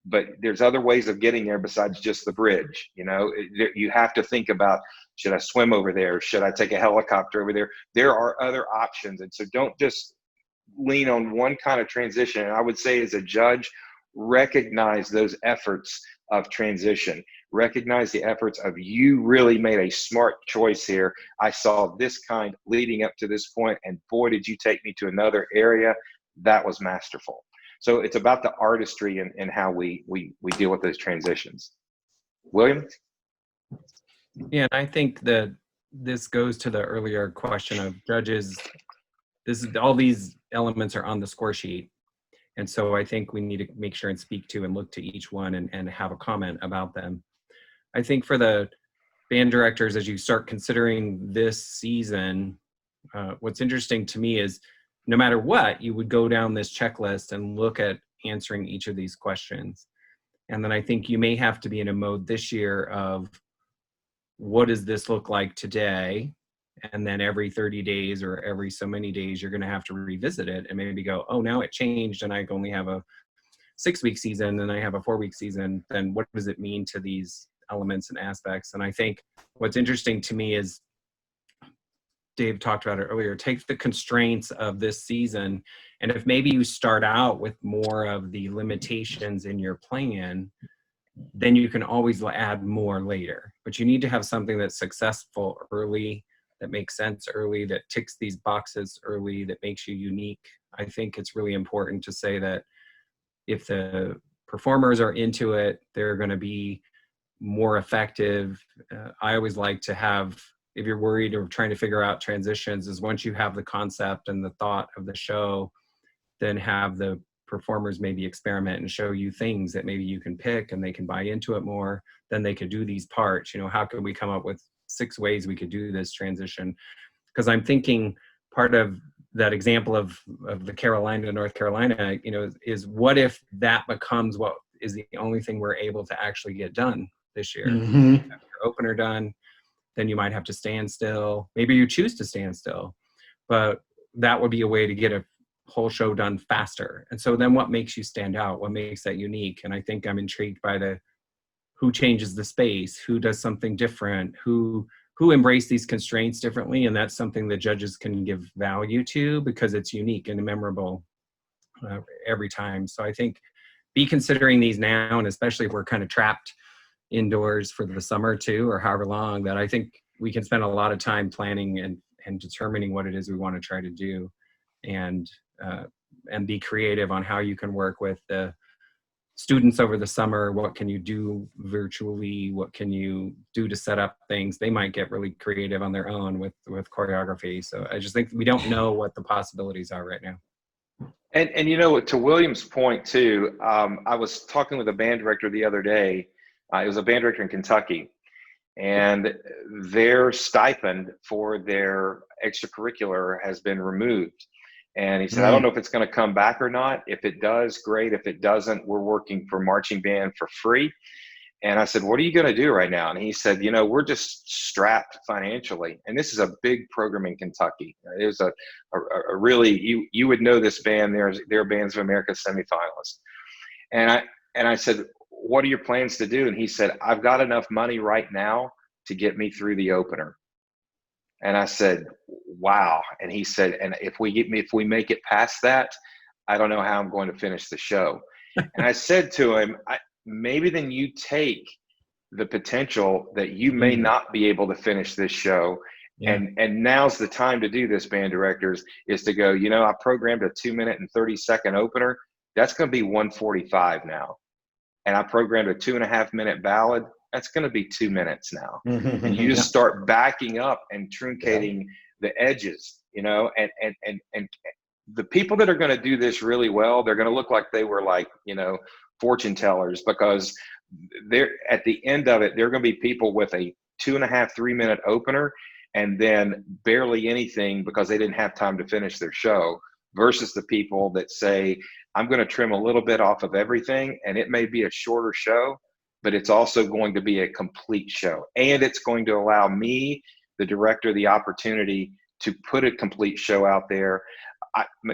but there's other ways of getting there besides just the bridge. You have to think about, should I swim over there? Should I take a helicopter over there? There are other options. And so don't just lean on one kind of transition. And I would say, as a judge, recognize those efforts of transition. Recognize the efforts of, you really made a smart choice here. I saw this kind leading up to this point, and boy, did you take me to another area. That was masterful. So it's about the artistry and how we deal with those transitions. William? Yeah, and I think that this goes to the earlier question of judges. All these elements are on the score sheet. And so I think we need to make sure and speak to and look to each one and have a comment about them. I think for the band directors, as you start considering this season, what's interesting to me is no matter what, you would go down this checklist and look at answering each of these questions. And then I think you may have to be in a mode this year of what does this look like today? And then every 30 days or every so many days, you're going to have to revisit it and maybe go, oh, now it changed and I only have a 6-week season and I have a 4-week season. Then what does it mean to these elements and aspects? And I think what's interesting to me is, Dave talked about it earlier, take the constraints of this season. And if maybe you start out with more of the limitations in your plan, then you can always add more later. But you need to have something that's successful early, that makes sense early, that ticks these boxes early, that makes you unique. I think it's really important to say that if the performers are into it, they're going to be more effective. I always like to have, if you're worried or trying to figure out transitions, is once you have the concept and the thought of the show, then have the performers maybe experiment and show you things that maybe you can pick and they can buy into it more. Then they could do these parts. You know, how can we come up with 6 ways we could do this transition? Because I'm thinking part of that example of the Carolina, North Carolina, you know, is what if that becomes what is the only thing we're able to actually get done this year? Mm-hmm. Have your opener done, then you might have to stand still. Maybe you choose to stand still, but that would be a way to get a whole show done faster. And so then what makes you stand out? What makes that unique? And I think I'm intrigued by the who changes the space, who does something different, who embrace these constraints differently. And that's something that judges can give value to because it's unique and memorable every time. So I think be considering these now, and especially if we're kind of trapped indoors for the summer too, or however long, that I think we can spend a lot of time planning and determining what it is we want to try to do, and be creative on how you can work with the students over the summer. What can you do virtually? What can you do to set up things? They might get really creative on their own with choreography. So I just think we don't know what the possibilities are right now. And you know, to William's point too, I was talking with a band director the other day. It was a band director in Kentucky, and their stipend for their extracurricular has been removed. And he said, I don't know if it's going to come back or not. If it does, great. If it doesn't, we're working for marching band for free. And I said, what are you going to do right now? And he said, you know, we're just strapped financially. And this is a big program in Kentucky. It was a really, you would know this band. They're Bands of America semifinalists. And I said, what are your plans to do? And he said, I've got enough money right now to get me through the opener. And I said, wow. And he said, and if we make it past that, I don't know how I'm going to finish the show. And I said to him, maybe then you take the potential that you may not be able to finish this show. Yeah. And now's the time to do this, band directors, is to go, you know, I programmed a 2-minute and 30-second opener. That's going to be 1:45 now. And I programmed a 2.5-minute ballad. That's going to be 2 minutes now. And you just start backing up and truncating the edges, you know, and the people that are going to do this really well, they're going to look like they were like, you know, fortune tellers, because they're at the end of it, they're going to be people with a 2.5-3-minute opener and then barely anything because they didn't have time to finish their show, versus the people that say, I'm going to trim a little bit off of everything, and it may be a shorter show, but it's also going to be a complete show. And it's going to allow me, the director, the opportunity to put a complete show out there.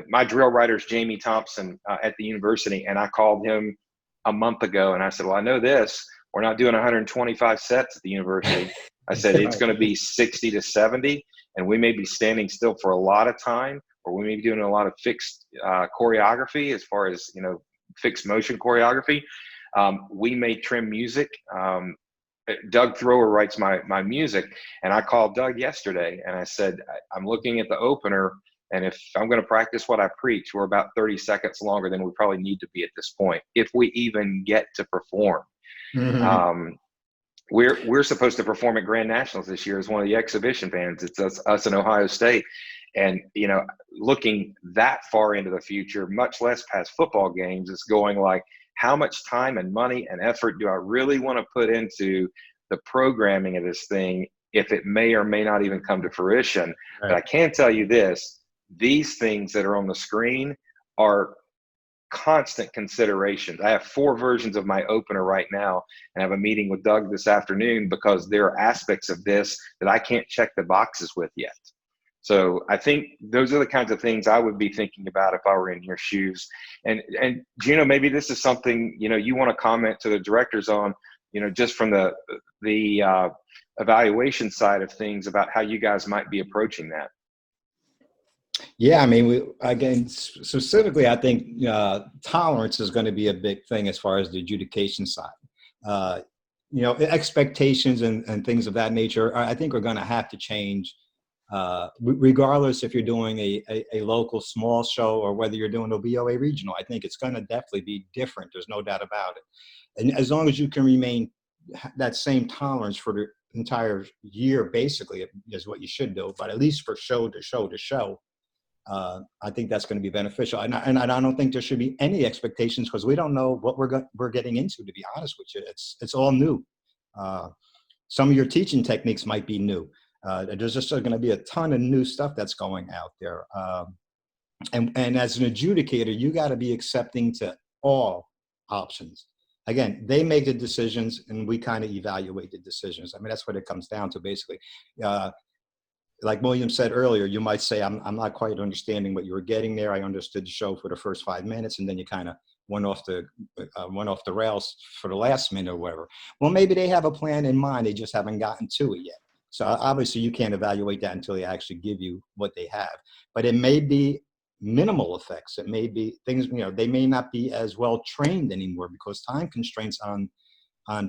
My drill writer is Jamie Thompson at the university, and I called him a month ago, and I said, well, I know this. We're not doing 125 sets at the university. I said, it's going to be 60 to 70, and we may be standing still for a lot of time, or we may be doing a lot of fixed choreography as far as, you know, fixed motion choreography. We may trim music. Doug Thrower writes my music, and I called Doug yesterday and I said, I'm looking at the opener, and if I'm going to practice what I preach, we're about 30 seconds longer than we probably need to be at this point, if we even get to perform. We're supposed to perform at Grand Nationals this year as one of the exhibition bands. It's us in Ohio State. And, you know, looking that far into the future, much less past football games, is going like, how much time and money and effort do I really want to put into the programming of this thing if it may or may not even come to fruition. Right. But I can tell you this, these things that are on the screen are constant considerations. I have 4 versions of my opener right now, and I have a meeting with Doug this afternoon because there are aspects of this that I can't check the boxes with yet. So I think those are the kinds of things I would be thinking about if I were in your shoes. And Gino, maybe this is something, you want to comment to the directors on, just from the evaluation side of things about how you guys might be approaching that. Yeah, I mean, again, specifically, I think tolerance is going to be a big thing as far as the adjudication side. Expectations and things of that nature, I think, are going to have to change, regardless if you're doing a local small show or whether you're doing a BOA regional. I think it's going to definitely be different. There's no doubt about it. And as long as you can remain that same tolerance for the entire year, basically, is what you should do. But at least for show to show to show, I think that's going to be beneficial. And I don't think there should be any expectations because we don't know what we're getting into, to be honest with you. It's all new. Some of your teaching techniques might be new. There's just going to be a ton of new stuff that's going out there. And as an adjudicator, you got to be accepting to all options. Again, they make the decisions and we kind of evaluate the decisions. I mean, that's what it comes down to, basically. Like William said earlier, you might say, I'm not quite understanding what you were getting there. I understood the show for the first 5 minutes, and then you kind of went off the rails for the last minute or whatever. Well, maybe they have a plan in mind. They just haven't gotten to it yet. So obviously you can't evaluate that until they actually give you what they have. But it may be minimal effects. It may be things, they may not be as well trained anymore because time constraints on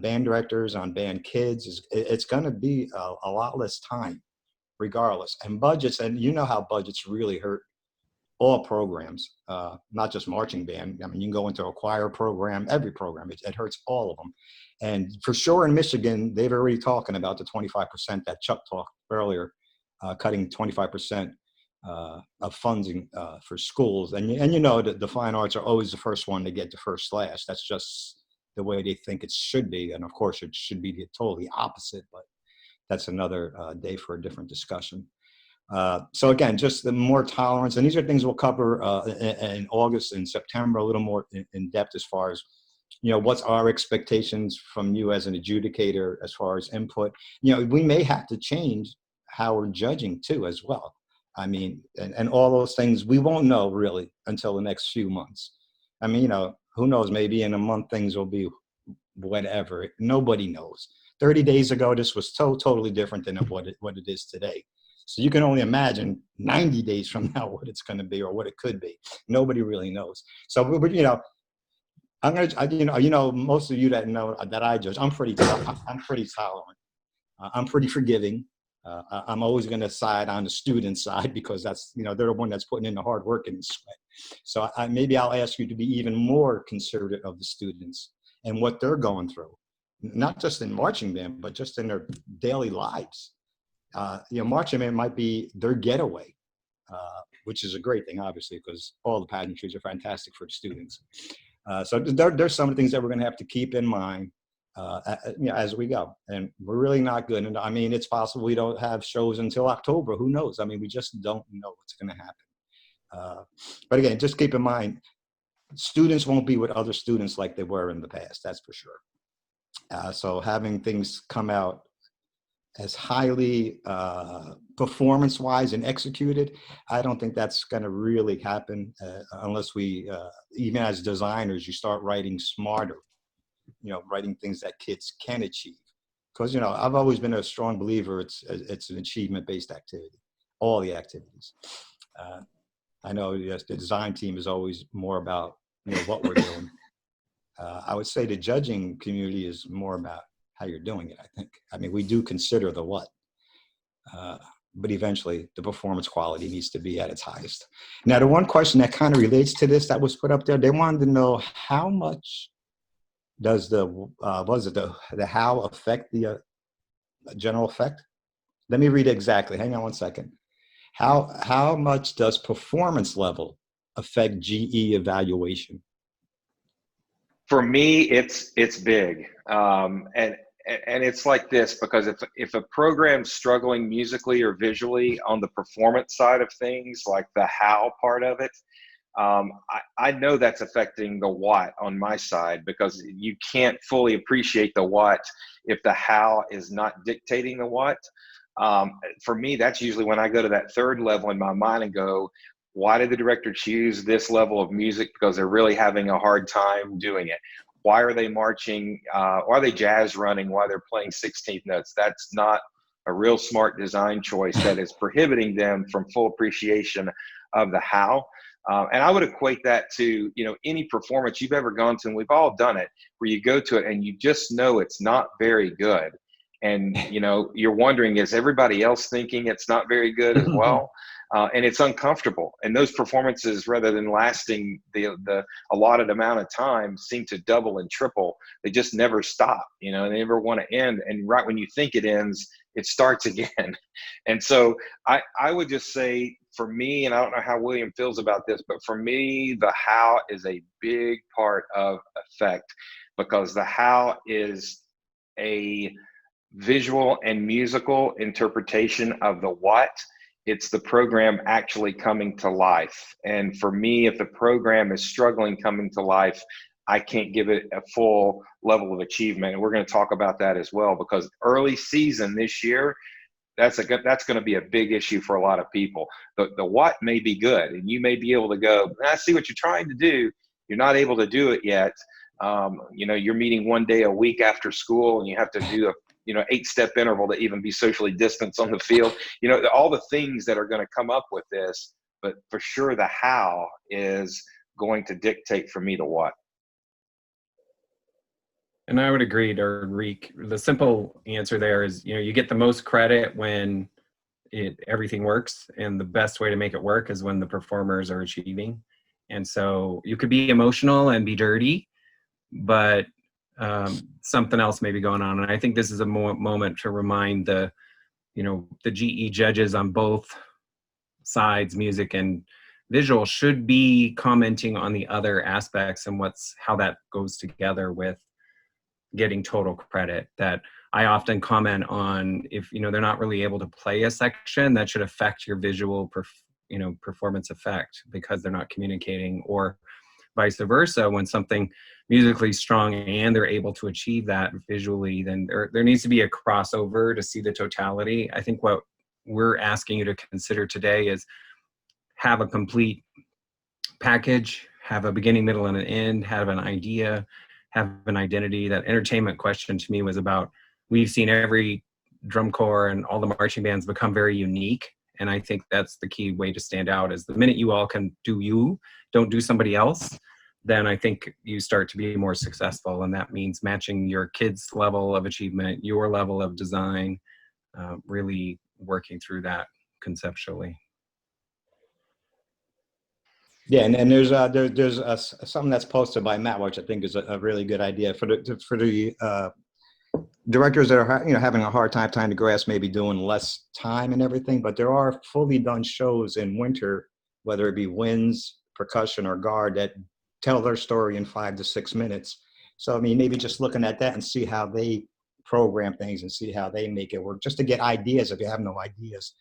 band directors, on band kids, it's going to be a lot less time, regardless. And budgets, and how budgets really hurt all programs, not just marching band. I mean, you can go into a choir program, every program, it hurts all of them. And for sure in Michigan, they've already talking about the 25% that Chuck talked earlier, cutting 25% of funding for schools. And that the fine arts are always the first one to get the first slash. That's just the way they think it should be. And of course it should be the totally opposite, but that's another day for a different discussion. So again, just the more tolerance, and these are things we'll cover in August and September, a little more in depth as far as, what's our expectations from you as an adjudicator as far as input. We may have to change how we're judging too as well. I mean, and all those things we won't know really until the next few months. I mean, who knows, maybe in a month things will be whatever. Nobody knows. 30 days ago, this was totally different than what it is today. So you can only imagine 90 days from now what it's going to be or what it could be. Nobody really knows. So, I'm gonna, most of you that know that I judge, I'm pretty tolerant. I'm pretty forgiving. I'm always going to side on the student side because that's, they're the one that's putting in the hard work and sweat. So maybe I'll ask you to be even more considerate of the students and what they're going through, not just in marching band, but just in their daily lives. Marching band might be their getaway, which is a great thing, obviously, because all the pageantries are fantastic for the students. So there's some of the things that we're going to have to keep in mind as we go. And we're really not good. And I mean, it's possible we don't have shows until October. Who knows? I mean, we just don't know what's going to happen. But again, just keep in mind, students won't be with other students like they were in the past. That's for sure. So having things come out as highly performance-wise and executed, I don't think that's going to really happen unless we, even as designers, you start writing smarter, writing things that kids can achieve. Because, I've always been a strong believer it's an achievement-based activity, all the activities. I know yes, the design team is always more about what we're doing. I would say the judging community is more about how you're doing it, I think. I mean, we do consider the what, but eventually the performance quality needs to be at its highest. Now, the one question that kind of relates to this that was put up there, they wanted to know how much does the how affect the general effect? Let me read it exactly. Hang on one second. How much does performance level affect GE evaluation? For me, it's big. And and it's like this, because if a program's struggling musically or visually on the performance side of things, like the how part of it, I know that's affecting the what on my side, because you can't fully appreciate the what if the how is not dictating the what. For me, that's usually when I go to that third level in my mind and go, why did the director choose this level of music? Because they're really having a hard time doing it. Why are they marching? Why are they jazz running while they're playing 16th notes? That's not a real smart design choice that is prohibiting them from full appreciation of the how. And I would equate that to, any performance you've ever gone to, and we've all done it, where you go to it and you just know it's not very good. And, you're wondering, is everybody else thinking it's not very good as well? And it's uncomfortable. And those performances, rather than lasting the allotted amount of time, seem to double and triple. They just never stop, they never want to end. And right when you think it ends, it starts again. And so I would just say, for me, and I don't know how William feels about this, but for me, the how is a big part of effect, because the how is a visual and musical interpretation of the what. It's the program actually coming to life. And for me, if the program is struggling coming to life, I can't give it a full level of achievement. And we're going to talk about that as well, because early season this year, that's going to be a big issue for a lot of people. The what may be good, and you may be able to go, I see what you're trying to do. You're not able to do it yet. You're meeting one day a week after school, and you have to do a 8-step interval to even be socially distanced on the field. All the things that are going to come up with this, but for sure the how is going to dictate for me the what. And I would agree, Rick. The simple answer there is, you get the most credit when everything works, and the best way to make it work is when the performers are achieving. And so you could be emotional and be dirty, but something else may be going on. And I think this is a moment to remind the GE judges on both sides, music and visual, should be commenting on the other aspects and how that goes together with getting total credit. That I often comment on, if they're not really able to play a section, that should affect your visual performance effect, because they're not communicating, or vice versa. When something musically strong and they're able to achieve that visually, then there needs to be a crossover to see the totality. I think what we're asking you to consider today is have a complete package, have a beginning, middle, and an end, have an idea, have an identity. That entertainment question to me was about, we've seen every drum corps and all the marching bands become very unique. And I think that's the key way to stand out, is the minute you all can do you, don't do somebody else, then I think you start to be more successful. And that means matching your kids' level of achievement, your level of design, really working through that conceptually. Yeah, and there's something that's posted by Matt, which I think is a really good idea for the directors that are having a hard time to grasp, maybe doing less time and everything. But there are fully done shows in winter, whether it be winds, percussion, or guard, that tell their story in 5 to 6 minutes. So maybe just looking at that and see how they program things and see how they make it work, just to get ideas if you have no ideas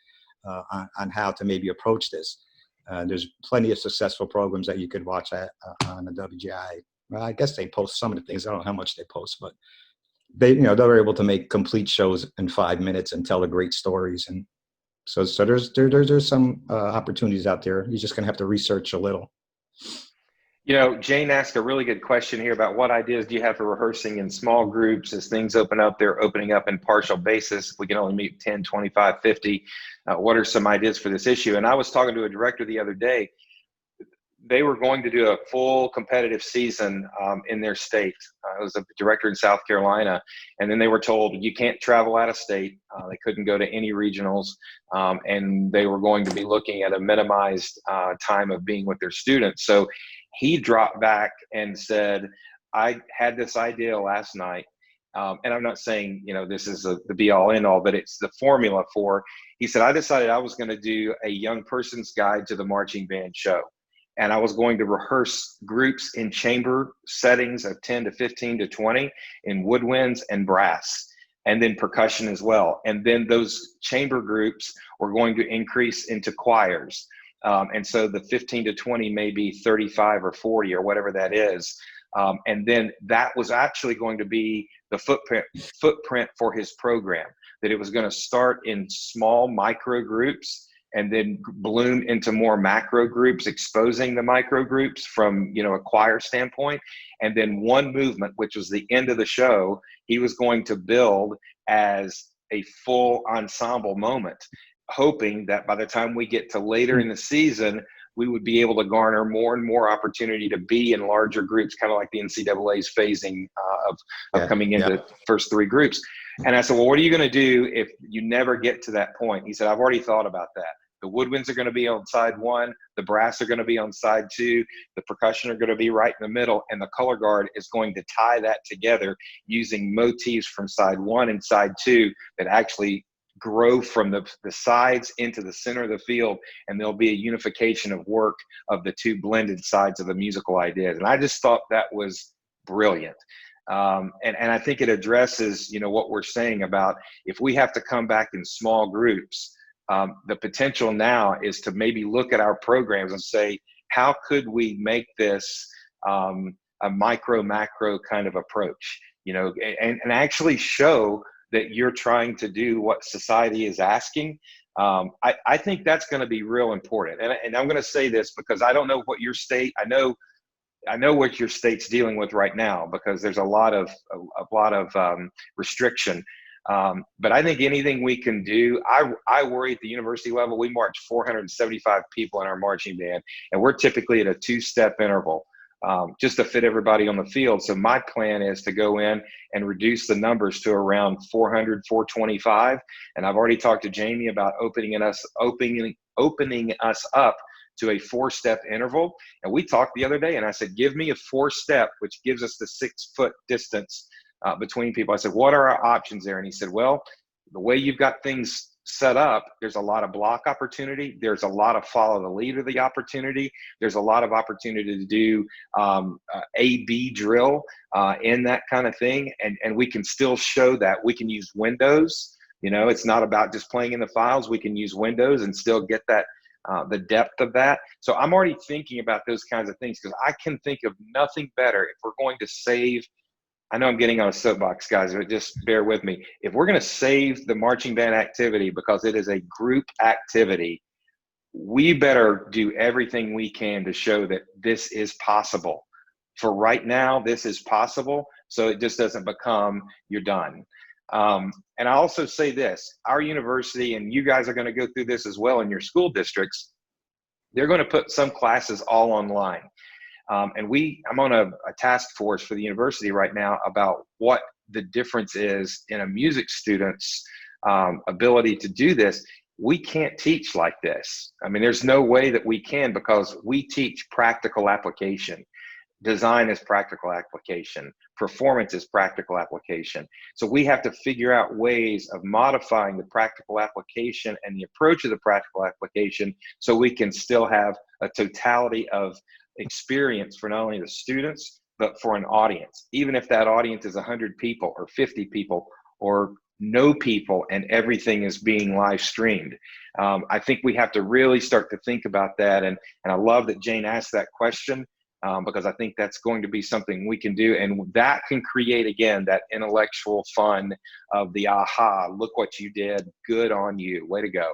on how to maybe approach this. There's plenty of successful programs that you could watch on the WGI. Well, I guess they post some of the things. I don't know how much they post, but they're able to make complete shows in 5 minutes and tell the great stories. And so there's some opportunities out there. You're just gonna have to research a little. Jane asked a really good question here about what ideas do you have for rehearsing in small groups as things open up. They're opening up in partial basis. We can only meet 10, 25, 50. What are some ideas for this issue? And I was talking to a director the other day. They were going to do a full competitive season in their state. I was a director in South Carolina, and then they were told you can't travel out of state. They couldn't go to any regionals, and they were going to be looking at a minimized time of being with their students. So he dropped back and said, I had this idea last night, and I'm not saying, this is the be all end all, but it's the formula for, he said, I decided I was going to do a young person's guide to the marching band show. And I was going to rehearse groups in chamber settings of 10 to 15 to 20 in woodwinds and brass. and then percussion as well. And then those chamber groups were going to increase into choirs. And so the 15 to 20 may be 35 or 40 or whatever that is. And then that was actually going to be the footprint for his program, that it was going to start in small micro groups and then bloom into more macro groups, exposing the micro groups from, a choir standpoint. And then one movement, which was the end of the show, he was going to build as a full ensemble moment, hoping that by the time we get to later in the season, we would be able to garner more and more opportunity to be in larger groups, kind of like the NCAA's phasing of coming into first 3 groups. And I said, well, what are you going to do if you never get to that point? He said, I've already thought about that. The woodwinds are going to be on side 1. The brass are going to be on side 2. The percussion are going to be right in the middle. And the color guard is going to tie that together using motifs from side 1 and side 2 that actually grow from the sides into the center of the field. And there'll be a unification of work of the 2 blended sides of the musical ideas. And I just thought that was brilliant. And I think it addresses, what we're saying about if we have to come back in small groups, the potential now is to maybe look at our programs and say, how could we make this a micro macro kind of approach, and actually show that you're trying to do what society is asking. I think that's going to be real important. And I'm going to say this because I don't know what your state, I know what your state's dealing with right now, because there's a lot of restriction. But I think anything we can do, I worry at the university level, we march 475 people in our marching band, and we're typically at a 2-step interval, just to fit everybody on the field. So my plan is to go in and reduce the numbers to around 400, 425. And I've already talked to Jamie about opening us up to a 4-step interval. And we talked the other day, and I said, give me a 4-step, which gives us the 6-foot distance between people. I said, what are our options there? And he said, well, the way you've got things set up, there's a lot of block opportunity. There's a lot of follow the lead of the opportunity. There's a lot of opportunity to do A-B drill in that kind of thing. And we can still show that. We can use windows. It's not about just playing in the files. We can use windows and still get that the depth of that. So I'm already thinking about those kinds of things, because I can think of nothing better if we're going to save. I know I'm getting on a soapbox, guys, but just bear with me. If we're going to save the marching band activity because it is a group activity, we better do everything we can to show that this is possible. For right now, this is possible, so it just doesn't become you're done. And I also say this, our university, and you guys are going to go through this as well in your school districts, they're going to put some classes all online. And I'm on a task force for the university right now about what the difference is in a music student's ability to do this. We can't teach like this. I mean, there's no way that we can, because we teach practical application. Design is practical application. Performance is practical application. So we have to figure out ways of modifying the practical application and the approach of the practical application so we can still have a totality of experience for not only the students, but for an audience. Even if that audience is 100 people or 50 people or no people and everything is being live streamed. I think we have to really start to think about that. And I love that Jane asked that question, because I think that's going to be something we can do. And that can create, again, that intellectual fun of the aha, look what you did, good on you, way to go.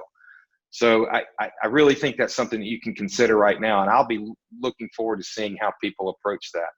So I really think that's something that you can consider right now. And I'll be looking forward to seeing how people approach that.